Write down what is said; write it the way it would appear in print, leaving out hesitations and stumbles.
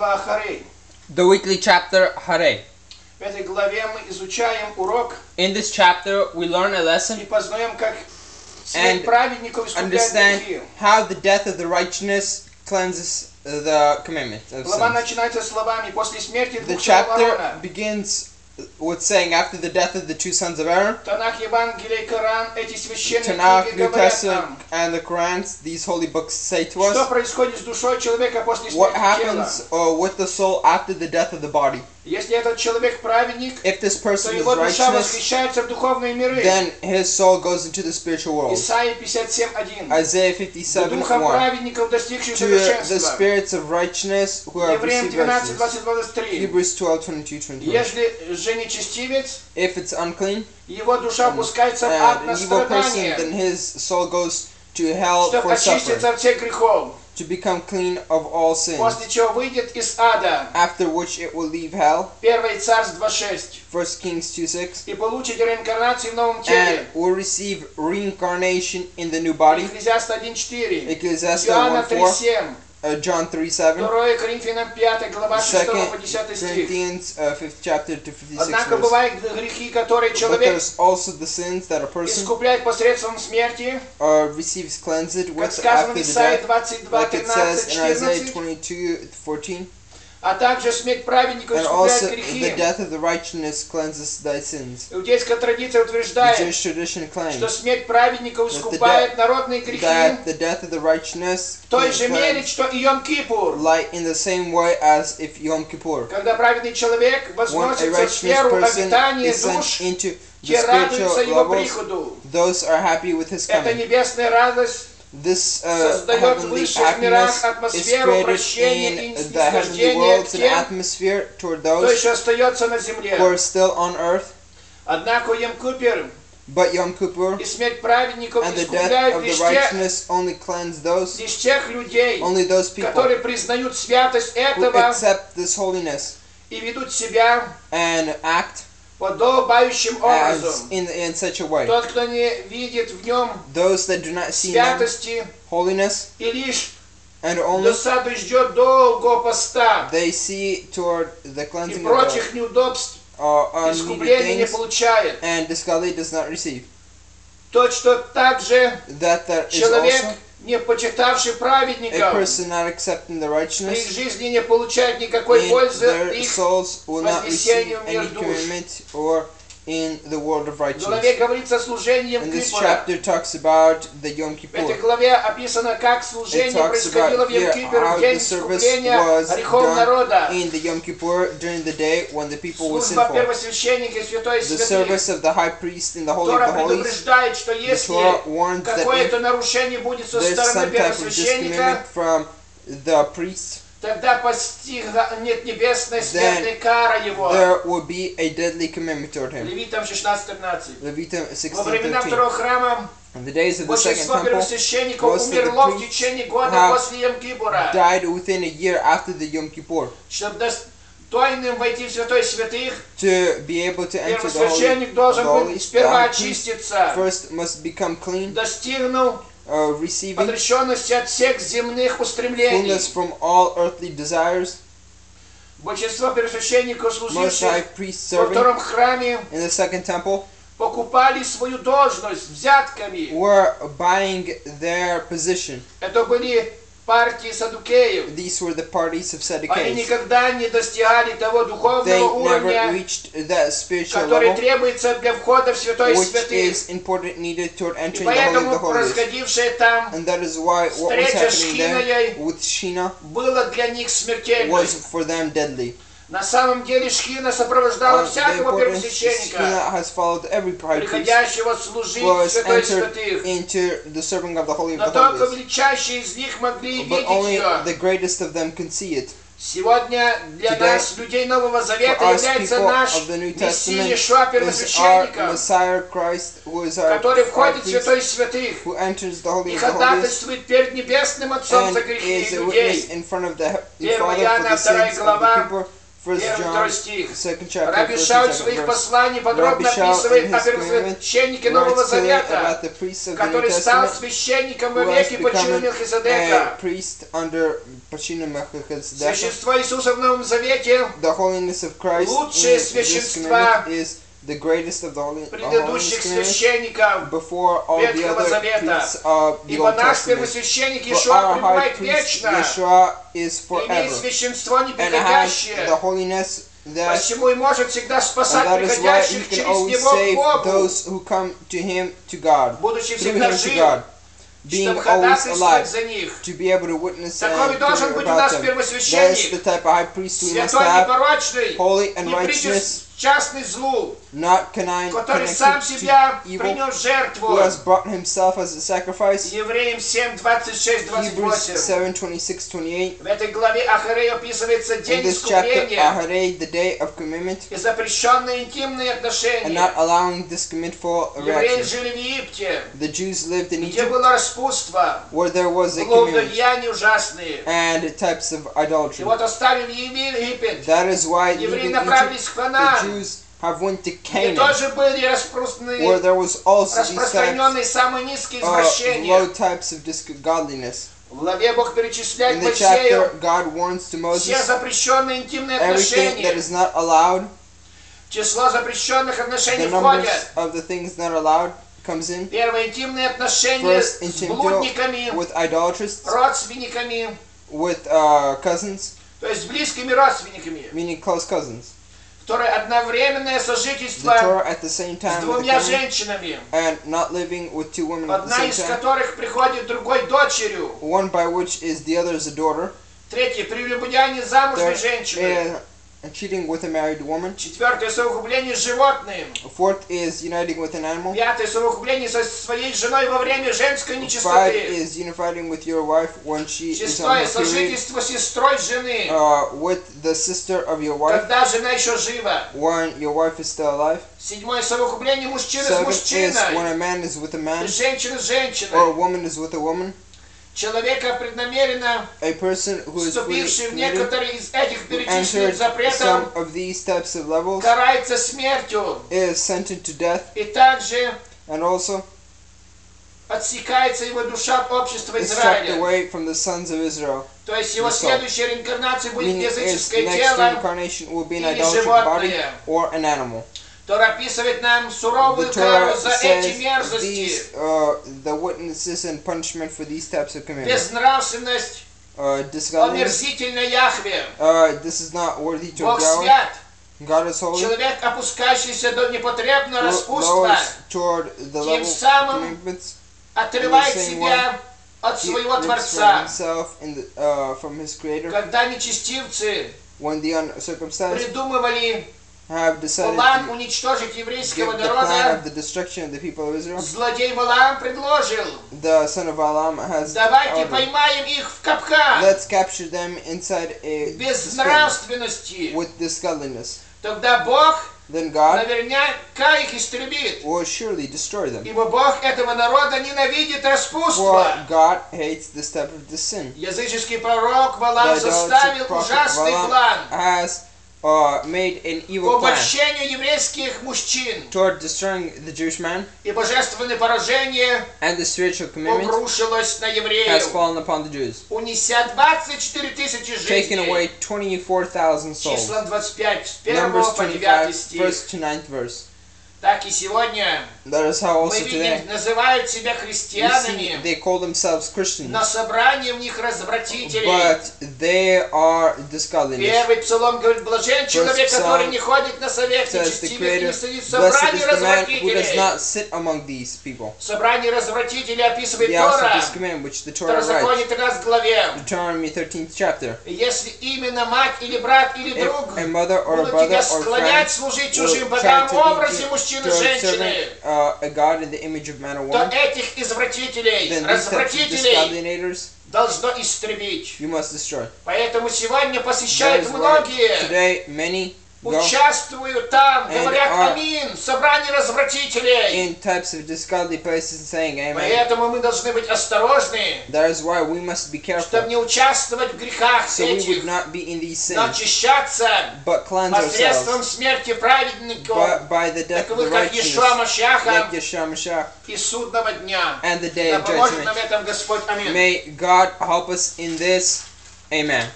The weekly chapter Hare. В этой главе мы изучаем урок. In this chapter we learn a lesson И познаем, как and смерть праведников искупляет understand грехи. how the death of the righteousness cleanses the commandment of Глава sins. начинается словами: после смерти The двух сынов chapter Аарона. begins with saying, after the death of the two sons of Aaron, Танах, Евангелие, Коран, эти священные Tanakh, книги New говорят Testament, нам, and the Quran, these holy books say to что us происходит с душой человека после what смерти тела. happens with the soul after the death of the body. Если этот человек праведник, If this то person is его душа righteous, восхищается в духовные миры. then his soul goes into the spiritual world. Исайя 57:1. Isaiah Духом 57:1. праведников, достигших To the совершенства. spirits of righteousness who have Евреям received righteousness. 12:22-23. Hebrews 12:22-23. Если же нечестивец, If it's unclean, его душа опускается в ад на an evil person, then страдание, his soul goes to hell чтобы for suffering, очиститься от всех грехов, to become clean of all sins, после чего выйдет из ада. after which it will leave hell. 1 Царств 2:6. 1 Kings 2:6. И получит реинкарнацию в новом теле. And will receive reincarnation in the new body. Екклезиаста 1:4. Ecclesiastes Иоанна 1:4. 3:7. John 3:7. 2 Коринфянам 5 глава 6 2 по 10 стих. Corinthians 5th chapter to 56 Однако verse. бывают грехи, которые But человек there's also the sins that a person искупляет посредством смерти, receives cleansed как with сказано after в the Исаии death, 22, like it says 13, in Isaiah 14, 22:14. а также смерть праведников And also искупляет the грехи. death of the righteousness cleanses thy sins. Иудейская традиция The утверждает, Jewish tradition claims что смерть праведников искупает народные грехи that the death of the righteousness в той же мере, cleanses что и Йом-Кипур. like in the same way as if Yom Kippur. Когда праведный человек When a возносится в righteous сферу person обитания is sent душ, into the те радуются spiritual его levels, приходу. those are happy with his Эта coming. небесная радость This создает в heavenly высших мирах happiness is атмосферу created прощения и in the heavenly снисхождения worlds, к an тем, atmosphere toward кто those еще остается на who земле. are still on earth. Однако Йом-Кипур But Yom Kippur и смерть праведников and the death искупляют of the лишь only cleanse those, тех людей, only those people которые признают святость who этого accept this holiness и ведут себя and act подобающим as образом. in such a way. Тот, кто не видит в нем Those that do not see in them святости holiness и лишь and only досаду ждет долгого поста they see toward the и cleansing of прочих неудобств, unneeded искупления не things, получает. and this godly does not receive. Тот, что также That there is человек, also не почитавший a праведников, person not accepting the при их righteousness, жизни не получает никакой in пользы their их souls will not receive вознесению в any мир душ. commitment or in the world of В главе righteousness. говорится о служении And this Йом-Кипура. chapter talks about the Yom В этой Kippur. главе описано, как It служение talks происходило about в here Йом-Кипур how в день the service искупления was грехов done народа. in the Yom Kippur during the day when the people were Служба sinful. первосвященника и святой The святых. service of the high priest in the Holy of Тора the Holies. предупреждает, что The если Torah warns that какое-то if нарушение будет со there's стороны some type of первосвященника, discommitment from the priest, тогда постигнет небесная then смертная кара его. there will be a deadly commitment toward him. Левитам 16:13. Leviticum Во времена 16:13. второго храма In the days of the second большинство temple, первосвященников most of the умерло в priests течение года have после Йом-Кипура. died within a year after the Yom Kippur. Чтобы достойным войти в святой святых, To be able to enter the Holy первосвященник of должен the был Holies, the сперва high priest очиститься, first must become clean, достигнув receiving отреченности от всех земных устремлений. fullness from all earthly desires. Большинство первосвященников, Most служивших high priests во serving втором храме, in the second temple покупали свою должность взятками. were buying their position. Это были партии саддукеев. These were the parties of Они Sadducees. никогда не достигали того They духовного never уровня, reached that spiritual который level требуется для входа в святой which святых. is important needed toward И entering the Holy of the поэтому Holies. происходившее там And that is why what was встреча с happening there Шхиной with Shina было для них смертельной. was for them deadly. На самом деле Шхина сопровождала The всякого importance первосвященника, Shina has followed every high priest приходящего служить в was святой entered святых. into the serving of the Holy Но of the только Holies. величайшие из них могли But видеть only ее. the greatest of them can see it. Сегодня для Today, нас, людей Нового Завета, For us является people наш of the New Мессия Testament Иешуа is our первосвященником, Messiah Christ, who is our который high входит в priest, святой святых who enters the Holy и of the Holies ходатайствует перед Небесным Отцом and за грехи is a witness людей. in front of the 1 Father for Иоанна the 2 sins of the глава, people. First Первый, John, второй стих. 2nd chapter, Раби 1st Шауль and в 2nd своих verse. посланиях подробно Rabbi Shaul описывает in о his commandment первосвященнике Нового writes clearly Завета, about the priests of the New который стал Testament, священником во who has веки по чину become a Мелхиседека. priest under Pachinu Melchizedek. Священство Иисуса в Новом Завете, The holiness of Christ in лучшее this священства commandment is the greatest of the holiness предыдущих commandments священников before all the Ветхого other Завета. priests of the Ибо Old наш Testament. первосвященник For Иешуа our high пребывает priest вечно, Yeshua is имеет forever священство and has the неприходящее, holiness that, посему и может всегда and спасать that is why he приходящих can через always Него к save Богу, those who come to him, to God, будучи through всегда him to жив, God, being чтобы always ходатайствовать alive, за них. to be able to witness Такой and должен to быть у about нас them. That is the первосвященник, type of high priest we must святой, have, непорочный, holy and не righteous, причастный злу, not который connected сам to себя evil, принес в жертву. who has brought himself as a sacrifice. Евреям 7, 26, Hebrews 28. 7, 26, 28. В этой главе Ахарей описывается In день this chapter, искупления Aharei, the day of commitment, и запрещенные интимные and отношения. not allowing this commitful Евреи reaction. жили в Египте, The Jews lived in где Egypt, было распутство, where there was a было commitment влияние ужасные. and types of И idolatry. вот оставили Египет. That is why Евреи leaving направились Egypt, в the Ханаан, Jews have went to где Canaan, тоже были where распространены there was also these types распространенные самые низкие of извращения. low types of godliness. В главе Бог перечисляет In the Моисею chapter, God warns to все Moses запрещенные интимные everything that отношения. is not allowed. В число запрещенных отношений The numbers входят of the things not allowed comes in. первое интимные отношения First, с intimate блудниками, with idolatrists, родственниками, with cousins, то есть близкими родственниками, meaning close cousins. второе одновременное The сожительство Torah at the same с time with the двумя family, женщинами, and not living with two women at the одна same из time. которых приходит другой дочерью. One by which is the other is a daughter. Третье прелюбодеяние замужней Third женщины. is cheating with a married woman. Четвертое совокупление с животным. Fourth is uniting with an animal. Пятое совокупление со своей женой во время женской Five нечистоты. is uniting with your wife when she is on Шестое her period. сожительство с сестрой жены, With the sister of your wife когда жена еще жива. when your wife is still alive. Седьмое совокупление мужчины с Seventh is when мужчиной, a man is with a man женщины с or a женщиной. woman is with a woman. Человека преднамеренно A person who is fully вступивший в committed, некоторые из этих who перечисленных entered запретов, some of these types of levels, карается смертью is sentenced to death, и также and also отсекается его душа от общества is kept Израиля. away from the sons of Israel. То есть его the soul. следующая реинкарнация будет Meaning his языческое next тело. reincarnation will be an или idolatrous body животное. or an animal. Тора описывает нам суровую The кару Torah за эти says мерзости. these, the witnesses and punishment for these types of commandments. Безнравственность, Disgodliness, омерзительно Яхве. this is not worthy to Бог Yahweh. свят. God is holy. Человек, опускающийся до непотребного распутства, Lowers toward the тем level of самым commandments. отрывает the same себя от He своего lives from Творца. himself from his Creator. Когда нечестивцы When the uncircumcised придумывали have decided план to уничтожить give еврейского the plan народа, of the destruction of the people of Israel, злодей Валаам предложил: the son of Balaam has давайте ordered, поймаем их в капкан let's capture them inside a без spin нравственности. with this godliness. Тогда Бог Then God наверняка их истребит. will surely destroy them. Ибо Бог этого народа ненавидит For распутство. God hates this type of this sin. Языческий пророк The Валаам idolatrous составил prophet ужасный Balaam план has made an по evil plan обольщению еврейских мужчин. toward destroying the Jewish man, И божественное поражение and the spiritual commitment обрушилось на has евреев, fallen upon the Jews, унеся 24 тысячи taking жизней. away 24,000 souls. Числа 25, с 1 Numbers по 25, 9 стих. 1st to 9th verse. Так и сегодня That is how мы also видим, today называют себя we see христианами, they call themselves Christians, но собрание в них развратителей. but they are this godliness. Первый псалом говорит: блажен человек, Psalm который не ходит на совет Says the нечестивых и Creator, не сидит в blessed собрании is the man who does развратителей. not sit among these people. Собрание развратителей описывает The house of Тора, this command which the Torah Второзаконие writes, 13 главе. Deuteronomy 13th chapter. И если именно мать или брат или друг If a mother or a будут brother тебя or склонять friend служить will чужим try богам в to lead образе you мужчины to и a женщины, a God in the image of man or то woman, этих извратителей, then these types of развратителей disgodlinators должно истребить. you must destroy. Поэтому сегодня That посещают is why многие today many участвуют там, and говорят are аминь, в собрании развратителей. in types of disgodly places and saying amen. Поэтому мы должны быть осторожны, That is why we must be careful, чтобы не участвовать в грехах so we would этих, not be in these но sins, очищаться but cleanse посредством ourselves смерти праведников, by the death of the таковых как righteous, Иешуа Машиаха, like Yeshua Mashiach, и судного дня. and the day Да of поможет judgment. нам в этом Господь. Аминь. May God help us in this. Amen.